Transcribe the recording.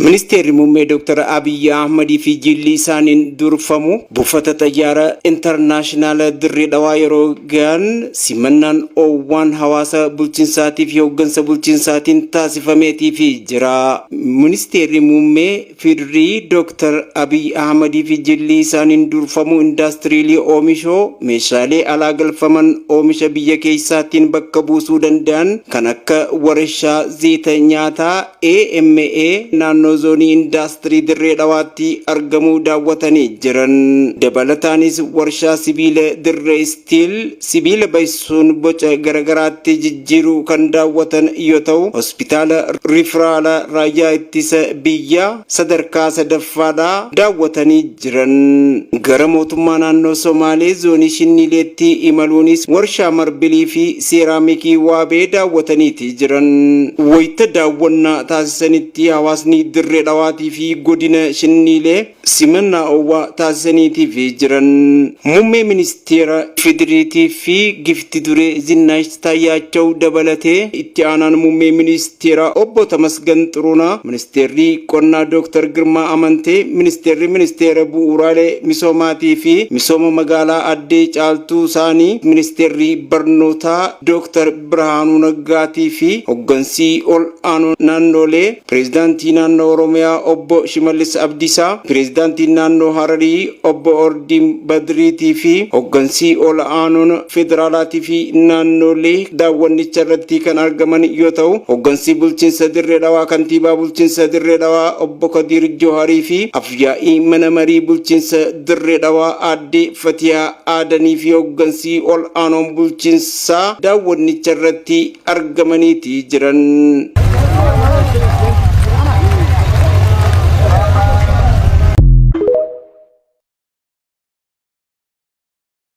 Ministeerri muummee Dr. Abiy Ahmed fi jilli isaaniin durfamu buufata xayyaara internaashinaal dirree dhawaa yeroo ga'an simannaan oowwan hawaasa bulchiinsaatii fi hooggansa bulchiinsaatiin taasifameetii fi jira. Ministeerri muummee Federii Dr. Abiy Ahmed fi jilli isaaniin durfamu indaastirii oomishoo meeshaalee alaa galfaman oomisha biyya keessaatiin bakka buusuu danda'an kan akka warshaa zayita nyaataa AMA naannoo zoonii indaastirii dirree dhawaatti argamuu daawwatanii jiran. Dabalataanis warshaa sibiila dirree stiil sibiila baysuun boca garagaraatti jijjiiruu kan daawwatan yoo ta'u, hospitaala riferaala raayyaa ittisa biyyaa sadarkaa sadaffaadhaa daawwatanii jiran. Gara mootummaa naannoo Somaalee zoonii Shinnileetti imaluunis warshaa marbilii fi seeraamikii waabee daawwataniiti jiran. Wayita daawwannaa taasisanitti hawaasni dirree dhawaatii fi godina Shinnilee simannaa oowwaa taasisaniitiif jiran. Muummee ministeera Federiitii fi gifti duree Zinnaash Taayyaachoo dabalatee itti aanaan muummee ministeera obbo Tamasgan Xuruunaa, ministeerri qonnaa Dr. Girmaa Amantee, ministeera bu'uuraalee misoomaatii fi misooma magaalaa addee caaltuu isaanii, ministeerri barnootaa Dr. Birhaanuu Naggaatii fi hooggansii ol aanoo naannolee, pireezidaantii naannoo Oromiyaa obbo Shimallis Abdiisaa, pireezidaantii naannoo Hararii obbo Ordiin Badriitii fi hooggansii ol aanoon federaalaatii fi naannolee daawwannicha irratti kan argaman yoo ta'u, hooggansii bulchiinsa dirree dhawaa kantiibaa bulchiinsa dirree dhawaa obbo Kadir Joharii fi afyaa'ii mana marii bulchiinsa dirree dhawaa aadde Fatiyaa Aadanii fi hooggansii ol aanoon bulchiinsaa daawwannicha irratti argamaniiti jiran.